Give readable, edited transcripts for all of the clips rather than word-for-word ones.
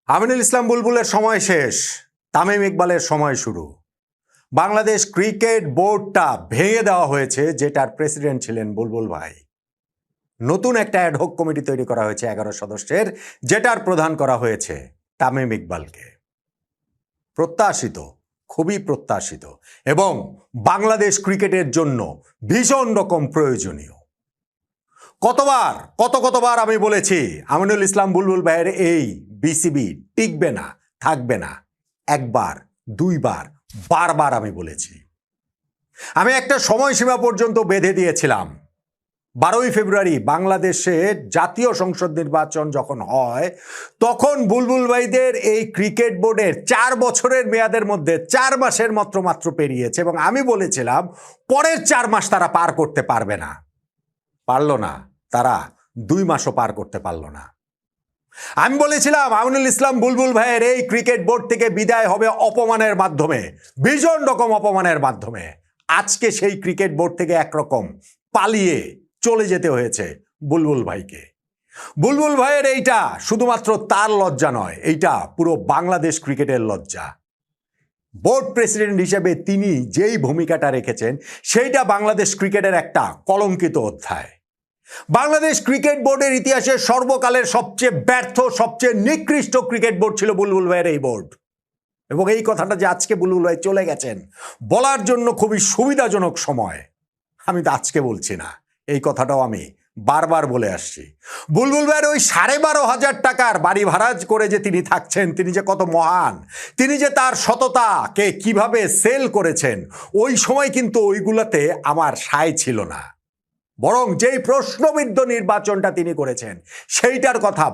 আমিনুল ইসলাম বুলবুলের সময় শেষ, তামিম ইকবালের সময় শুরু। বাংলাদেশ ক্রিকেট বোর্ডটা ভেঙে দেওয়া হয়েছে, যেটার প্রেসিডেন্ট ছিলেন বুলবুল ভাই। নতুন একটা অ্যাডহক কমিটি তৈরি করা হয়েছে 11 সদস্যের, যেটার প্রধান করা হয়েছে তামিম ইকবালকে। প্রত্যাশিত, খুবই প্রত্যাশিত এবং বাংলাদেশ ক্রিকেটের জন্য ভীষণ রকম প্রয়োজনীয়। কতবার আমি বলেছি আমিনুল ইসলাম বুলবুল ভাইয়ের এই বিসিবি টিকবে না, থাকবে না। একবার, দুইবার, বারবার আমি বলেছি। আমি একটা সময়সীমা পর্যন্ত বেঁধে দিয়েছিলাম। 12ই ফেব্রুয়ারি বাংলাদেশে জাতীয় সংসদ নির্বাচন যখন হয়, তখন বুলবুল ভাইদের এই ক্রিকেট বোর্ডের 4 বছরের মেয়াদের মধ্যে 4 মাসের মাত্র পেরিয়েছে এবং আমি বলেছিলাম পরের 4 মাস তারা পার করতে পারবে না। পারল না, তারা 2 মাসও পার করতে পারল না। আমি বলেছিলাম আমিনুল ইসলাম বুলবুল ভাইয়ের এই ক্রিকেট বোর্ড থেকে বিদায় হবে অপমানের মাধ্যমে, ভীষণ রকম অপমানের মাধ্যমে। আজকে সেই ক্রিকেট বোর্ড থেকে একরকম পালিয়ে চলে যেতে হয়েছে বুলবুল ভাইকে। বুলবুল ভাইয়ের এইটা শুধুমাত্র তার লজ্জা নয়, এইটা পুরো বাংলাদেশ ক্রিকেটের লজ্জা। বোর্ড প্রেসিডেন্ট হিসেবে তিনি যেই ভূমিকাটা রেখেছেন, সেইটা বাংলাদেশ ক্রিকেটের একটা কলঙ্কিত অধ্যায়। বাংলাদেশ ক্রিকেট বোর্ডের ইতিহাসে সর্বকালের সবচেয়ে ব্যর্থ, সবচেয়ে নিকৃষ্ট ক্রিকেট বোর্ড ছিল বুলবুল ভাইয়ের এই বোর্ড। এবং এই কথাটা যে আজকে বুলবুল ভাই চলে গেছেন, বলার জন্য খুবই সুবিধাজনক সময়। আমি তো আজকে বলছি না, এই কথাটাও আমি বারবার বলে আসছি। বুলবুল ভাইয়ের ওই 12,500 টাকার বাড়ি ভাড়া করে যে তিনি থাকছেন, তিনি যে কত মহান, তিনি যে তার সততাকে কিভাবে সেল করেছেন, ওই সময় কিন্তু ওইগুলোতে আমার সায় ছিল না। বরং যেই প্রশ্নবিদ্ধ নির্বাচনটা তিনি করেছেন, সেইটার কথা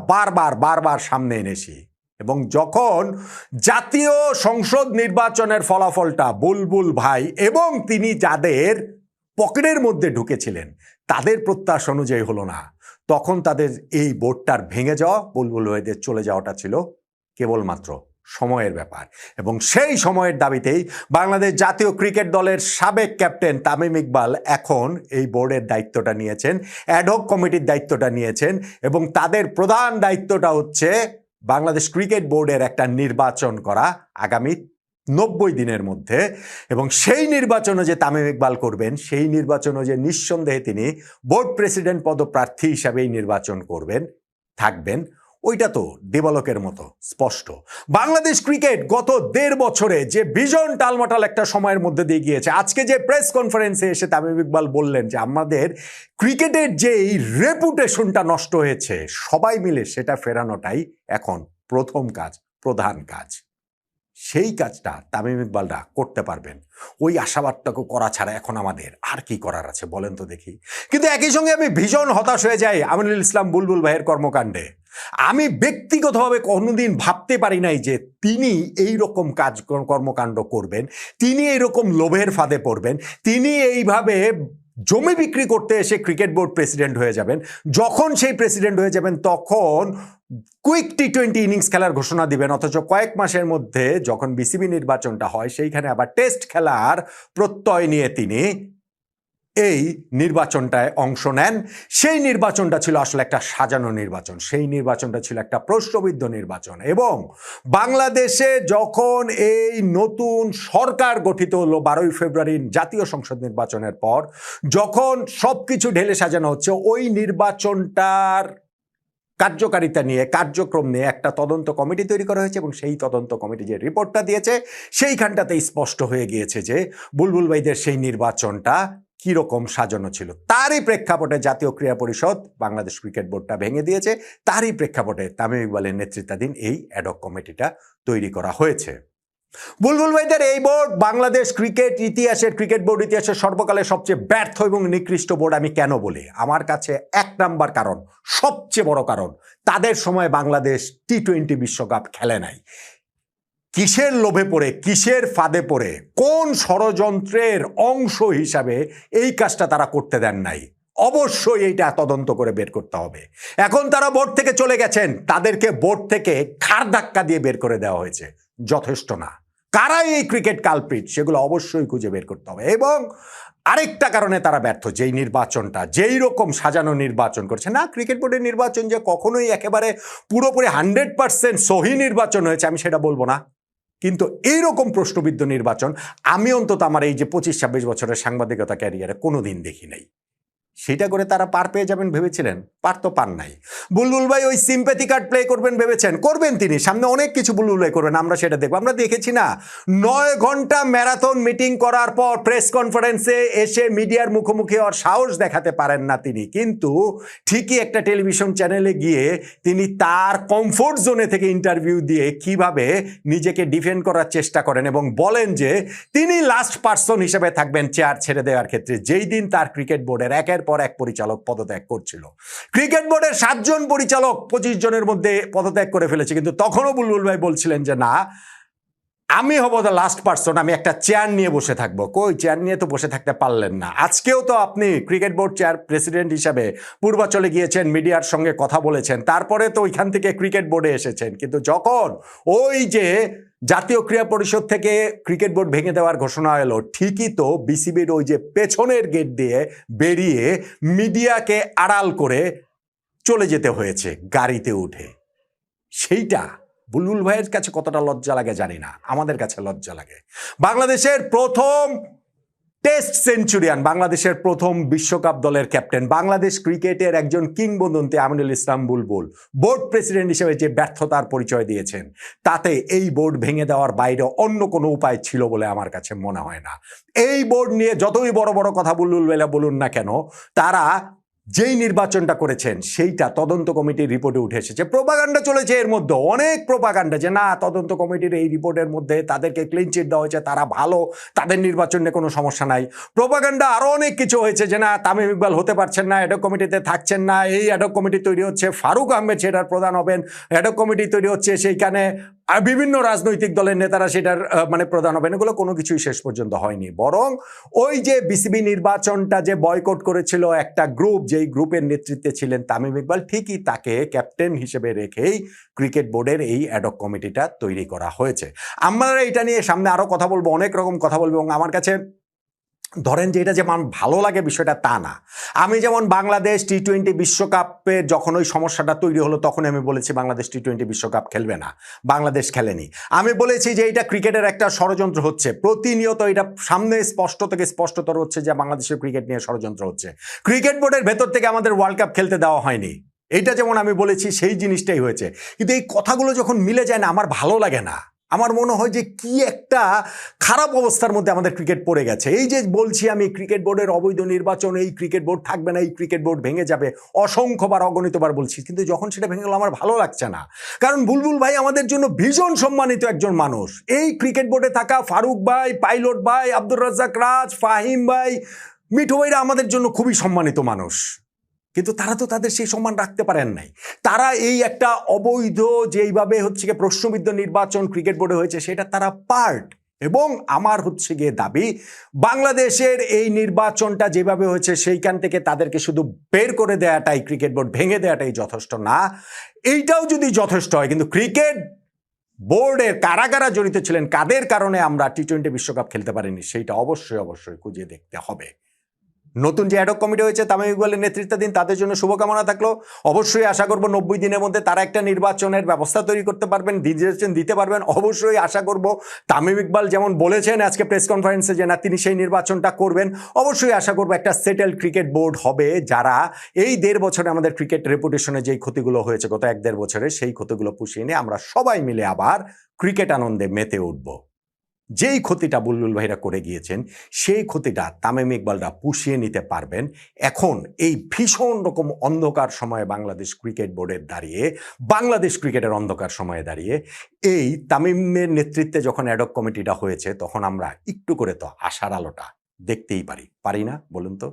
বারবার সামনে এনেছি। এবং যখন জাতীয় সংসদ নির্বাচনের ফলাফলটা বুলবুল ভাই এবং তিনি যাদের পকেটের মধ্যে ঢুকেছিলেন তাদের প্রত্যাশা অনুযায়ী হলো না, তখন তাদের এই বোর্ডটার ভেঙে যাওয়া, বুলবুল ভাইদের চলে যাওয়াটা ছিল কেবলমাত্র সময়ের ব্যাপার। এবং সেই সময়ের দাবিতেই বাংলাদেশ জাতীয় ক্রিকেট দলের সাবেক ক্যাপ্টেন তামিম ইকবাল এখন এই বোর্ডের দায়িত্বটা নিয়েছেন, অ্যাডহক কমিটির দায়িত্বটা নিয়েছেন। এবং তাদের প্রধান দায়িত্বটা হচ্ছে বাংলাদেশ ক্রিকেট বোর্ডের একটা নির্বাচন করা আগামী 90 দিনের মধ্যে। এবং সেই নির্বাচনে যে তামিম ইকবাল করবেন, সেই নির্বাচনে যে নিঃসন্দেহে তিনি বোর্ড প্রেসিডেন্ট পদপ্রার্থী হিসাবেই নির্বাচন করবেন, থাকবেন, ওইটা তো দেবালকের মতো স্পষ্ট। বাংলাদেশ ক্রিকেট গত 1.5 বছরে যে ভীষণ টালমাটাল একটা সময়ের মধ্যে দিয়ে গিয়েছে, আজকে যে প্রেস কনফারেন্সে এসে তামিম ইকবাল বললেন যে আমাদের ক্রিকেটের যে এই রেপুটেশনটা নষ্ট হয়েছে, সবাই মিলে সেটা ফেরানোটাই এখন প্রথম কাজ, প্রধান কাজ। সেই কাজটা তামিম ইকবালরা করতে পারবেন। ওই আশাবাদটাকে করা ছাড়া এখন আমাদের আর কি করার আছে বলেন তো দেখি। কিন্তু একই সঙ্গে আমি ভীষণ হতাশ হয়ে যাই আমিনুল ইসলাম বুলবুল ভাইয়ের কর্মকাণ্ডে। আমি ব্যক্তিগতভাবে কোনোদিন ভাবতে পারি নাই যে তিনি এই রকম কর্মকাণ্ড করবেন, তিনি এইরকম লোভের ফাঁদে পড়বেন, তিনি এইভাবে জমি বিক্রি করতে এসে ক্রিকেট বোর্ড প্রেসিডেন্ট হয়ে যাবেন। যখন সেই প্রেসিডেন্ট হয়ে যাবেন তখন কুইক টি20 ইনিংস খেলার ঘোষণা দিবেন, অথচ কয়েক মাসের মধ্যে যখন বিসিবি নির্বাচনটা হয়, সেইখানে আবার টেস্ট খেলার প্রত্যয় নিয়ে তিনি এই নির্বাচনটায় অংশ নেন। সেই নির্বাচনটা ছিল আসলে একটা সাজানো নির্বাচন, সেই নির্বাচনটা ছিল একটা প্রশ্নবিদ্ধ নির্বাচন। এবং বাংলাদেশে যখন এই নতুন সরকার গঠিত হলো 12ই ফেব্রুয়ারি জাতীয় সংসদ নির্বাচনের পর, যখন সবকিছু ঢেলে সাজানো হচ্ছে, ওই নির্বাচনটার কার্যকারিতা নিয়ে, কার্যক্রম নিয়ে একটা তদন্ত কমিটি তৈরি করা হয়েছে। এবং সেই তদন্ত কমিটি যে রিপোর্টটা দিয়েছে, সেইখানটাতে স্পষ্ট হয়ে গিয়েছে যে বুলবুল ভাইদের সেই নির্বাচনটা কিরকম সাজানো ছিল। তারই প্রেক্ষাপটে জাতীয় ক্রীড়া পরিষদ বাংলাদেশ ক্রিকেট বোর্ডটা ভেঙে দিয়েছে। তারই প্রেক্ষাপটে তামিম ইকবালের নেতৃত্বাধীন এই অ্যাডহক কমিটিটা তৈরি করা হয়েছে। বুলবুল ভাইদের এই বোর্ড বাংলাদেশ ক্রিকেট বোর্ড ইতিহাসের সর্বকালের সবচেয়ে ব্যর্থ এবং নিকৃষ্ট বোর্ড। আমি কেন বলি? আমার কাছে 1 নাম্বার কারণ, সবচেয়ে বড় কারণ, তাদের সময় বাংলাদেশ টি20 বিশ্বকাপ খেলে নাই। কিসের লোভে পড়ে, কিসের ফাঁদে পড়ে, কোন ষড়যন্ত্রের অংশ হিসাবে এই কাজটা তারা করতে দেন নাই? অবশ্যই এইটা তদন্ত করে বের করতে হবে। এখন তারা বোর্ড থেকে চলে গেছেন, তাদেরকে বোর্ড থেকে ঘাড় ধাক্কা দিয়ে বের করে দেওয়া হয়েছে, যথেষ্ট না। কারাই এই ক্রিকেট কালপ্রিট, সেগুলো অবশ্যই খুঁজে বের করতে হবে। এবং আরেকটা কারণে তারা ব্যর্থ, যেই নির্বাচনটা যেই রকম সাজানো নির্বাচন করছে না, ক্রিকেট বোর্ডের নির্বাচন যে কখনোই একেবারে পুরোপুরি 100% সহি নির্বাচন হয়েছে আমি সেটা বলবো না, কিন্তু এইরকম প্রশ্নবিদ্ধ নির্বাচন আমি অন্তত আমার এই যে 25-26 বছরের সাংবাদিকতা ক্যারিয়ারে কোনোদিন দেখি নাই। সেটা করে তারা পার পেয়ে যাবেন ভেবেছিলেন, পার তো পান নাই। বুলবুল ভাই ওই সিম্প্যাথি কার্ড প্লে করবেন ভেবেছেন, করবেন তিনি, সামনে অনেক কিছু বুলবুল ভাই করবেন, আমরা সেটা দেখবো। আমরা দেখেছি না 9 ঘন্টা ম্যারাথন মিটিং করার পর প্রেস কনফারেন্সে এসে মিডিয়ার মুখোমুখি আর সাহস দেখাতে পারেন না তিনি, কিন্তু ঠিকই একটা টেলিভিশন চ্যানেলে গিয়ে তিনি তার কমফোর্ট জোনে থেকে ইন্টারভিউ দিয়ে কিভাবে নিজেকে ডিফেন্ড করার চেষ্টা করেন এবং বলেন যে তিনি লাস্ট পার্সন হিসেবে থাকবেন চেয়ার ছেড়ে দেওয়ার ক্ষেত্রে, যেই দিন তার ক্রিকেট বোর্ডের একের পর এক পরিচালক পদত্যাগ করছিল। ক্রিকেট বোর্ডের 7 জন পরিচালক 25 জনের মধ্যে পদত্যাগ করে ফেলেছে, কিন্তু তখনও বুলবুল ভাই বলছিলেন যে না, আমি হব দ্য লাস্ট পার্সন, আমি একটা চেয়ার নিয়ে বসে থাকবো। কই চেয়ার নিয়ে তো বসে থাকতে পারলেন না। আজকেও তো আপনি ক্রিকেট বোর্ড চেয়ার প্রেসিডেন্ট হিসাবে পূর্বাচলে গিয়েছেন, মিডিয়ার সঙ্গে কথা বলেছেন, তারপরে তো ওইখান থেকে ক্রিকেট বোর্ডে এসেছেন, কিন্তু যখন ওই যে জাতীয় ক্রীড়া পরিষদ থেকে ক্রিকেট বোর্ড ভেঙে দেওয়ার ঘোষণা এলো, ঠিকই তো বিসিবির ওই যে পেছনের গেট দিয়ে বেরিয়ে মিডিয়াকে আড়াল করে চলে যেতে হয়েছে গাড়িতে উঠে। সেইটা বুলবুল ভাইয়ের কাছে কতটা লজ্জা লাগে জানি না, আমাদের কাছে লজ্জা লাগে। বাংলাদেশের প্রথম টেস্ট সেঞ্চুরিয়ান, বাংলাদেশের প্রথম বিশ্বকাপ দলের ক্যাপ্টেন, বাংলাদেশ ক্রিকেটের একজন কিংবদন্তি আমিনুল ইসলাম বুলবুল বোর্ড প্রেসিডেন্ট হিসেবে যে ব্যর্থতার পরিচয় দিয়েছেন, তাতে এই বোর্ড ভেঙে দেওয়ার বাইরে অন্য কোনো উপায় ছিল বলে আমার কাছে মনে হয় না। এই বোর্ড নিয়ে যতই বড় বড় কথা বুলবুল বেলা বলুন না কেন, তারা যেই নির্বাচনটা করেছেন সেইটা তদন্ত কমিটির রিপোর্টে উঠে এসেছে। প্রোপাগান্ডা চলেছে এর মধ্যে, অনেক প্রোপাগান্ডা, যে না তদন্ত কমিটির এই রিপোর্টের মধ্যে তাদেরকে ক্লিন চিট দেওয়া হয়েছে, তারা ভালো, তাদের নির্বাচনে কোনো সমস্যা নাই। প্রোপাগান্ডা আরও অনেক কিছু হয়েছে, যে না তামিম ইকবাল হতে পারছেন না, অ্যাডক কমিটিতে থাকছেন না, এই অ্যাডক কমিটি তৈরি হচ্ছে, ফারুক আহমেদ সেটার প্রধান হবেন, অ্যাডক কমিটি তৈরি হচ্ছে সেইখানে বিভিন্ন রাজনৈতিক দলের নেতারা সেটার প্রধান হবেন। এগুলো কোনো কিছুই শেষ পর্যন্ত হয়নি, বরং ওই যে বিসিবি নির্বাচনটা যে বয়কট করেছিল একটা গ্রুপ, যেই গ্রুপের নেতৃত্বে ছিলেন তামিম ইকবাল, ঠিকই তাকে ক্যাপ্টেন হিসেবে রেখেই ক্রিকেট বোর্ডের এই অ্যাডক কমিটিটা তৈরি করা হয়েছে। আমরা এটা নিয়ে সামনে আরও কথা বলবো, অনেক রকম কথা বলবো, এবং আমার কাছে ধরেন যে এটা যে আমার ভালো লাগে বিষয়টা তা না। আমি যেমন বাংলাদেশ টি-20 বিশ্বকাপে যখন ওই সমস্যাটা তৈরি হলো, তখন আমি বলেছি বাংলাদেশ টি-20 বিশ্বকাপ খেলবে না, বাংলাদেশ খেলেনি। আমি বলেছি যে এটা ক্রিকেটের একটা ষড়যন্ত্র হচ্ছে, প্রতিনিয়ত এটা সামনে স্পষ্ট থেকে স্পষ্টতর হচ্ছে যে বাংলাদেশের ক্রিকেট নিয়ে ষড়যন্ত্র হচ্ছে। ক্রিকেট বোর্ডের ভেতর থেকে আমাদের ওয়ার্ল্ড কাপ খেলতে দেওয়া হয়নি, এইটা যেমন আমি বলেছি সেই জিনিসটাই হয়েছে। কিন্তু এই কথাগুলো যখন মিলে যায় না, আমার ভালো লাগে না। আমার মনে হয় যে কি একটা খারাপ অবস্থার মধ্যে আমাদের ক্রিকেট পড়ে গেছে। এই যে বলছি আমি ক্রিকেট বোর্ডের অবৈধ নির্বাচন, এই ক্রিকেট বোর্ড থাকবে না, এই ক্রিকেট বোর্ড ভেঙে যাবে, অসংখ্যবার অগণিতবার বলছি, কিন্তু যখন সেটা ভেঙে গেল আমার ভালো লাগছে না। কারণ বুলবুল ভাই আমাদের জন্য ভীষণ সম্মানিত একজন মানুষ। এই ক্রিকেট বোর্ডে থাকা ফারুক ভাই, পাইলট ভাই, আব্দুর রাজ্জাক রাজ, ফাহিম ভাই, মিঠু ভাইরা আমাদের জন্য খুবই সম্মানিত মানুষ, কিন্তু তারা তো তাদের সেই সম্মান রাখতে পারেন নাই। তারা এই একটা অবৈধ যেইভাবে হচ্ছে গিয়ে প্রশ্নবিদ্ধ নির্বাচন ক্রিকেট বোর্ডে হয়েছে সেটা তারা পার্ট। এবং আমার হচ্ছে গিয়ে দাবি, বাংলাদেশের এই নির্বাচনটা যেভাবে হয়েছে সেইখান থেকে তাদেরকে শুধু বের করে দেওয়াটাই, ক্রিকেট বোর্ড ভেঙে দেওয়াটাই যথেষ্ট না। এইটাও যদি যথেষ্ট হয়, কিন্তু ক্রিকেট বোর্ডের কারা কারা জড়িত ছিলেন, কাদের কারণে আমরা টি-20 বিশ্বকাপ খেলতে পারিনি, সেইটা অবশ্যই অবশ্যই খুঁজে দেখতে হবে। নতুন যে অ্যাডক কমিটি হয়েছে তামিম ইকবালের নেতৃত্বাধীন, তাদের জন্য শুভকামনা থাকলো। অবশ্যই আশা করব 90 দিনের মধ্যে তারা একটা নির্বাচনের ব্যবস্থা তৈরি করতে পারবেন, ডিসিশন দিতে পারবেন। অবশ্যই আশা করব তামিম ইকবাল যেমন বলেছেন আজকে প্রেস কনফারেন্সে যে না তিনি সেই নির্বাচনটা করবেন, অবশ্যই আশা করব একটা সেটেল ক্রিকেট বোর্ড হবে, যারা এই 1.5 বছরে আমাদের ক্রিকেট রেপুটেশনে যেই ক্ষতিগুলো হয়েছে গত 1-1.5 বছরে, সেই ক্ষতিগুলো পুষিয়ে নিয়ে আমরা সবাই মিলে আবার ক্রিকেট আনন্দে মেতে উঠব। যেই ক্ষতিটা বুলবুল ভাইরা করে গিয়েছেন সেই ক্ষতিটা তামিম ইকবালরা পুষিয়ে নিতে পারবেন। এখন এই ভীষণ রকম অন্ধকার সময়ে বাংলাদেশ ক্রিকেট বোর্ডের দাঁড়িয়ে, বাংলাদেশ ক্রিকেটের অন্ধকার সময়ে দাঁড়িয়ে, এই তামিমের নেতৃত্বে যখন অ্যাডক কমিটিটা হয়েছে, তখন আমরা একটু করে তো আশার আলোটা দেখতেই পারি না, বলুন তো?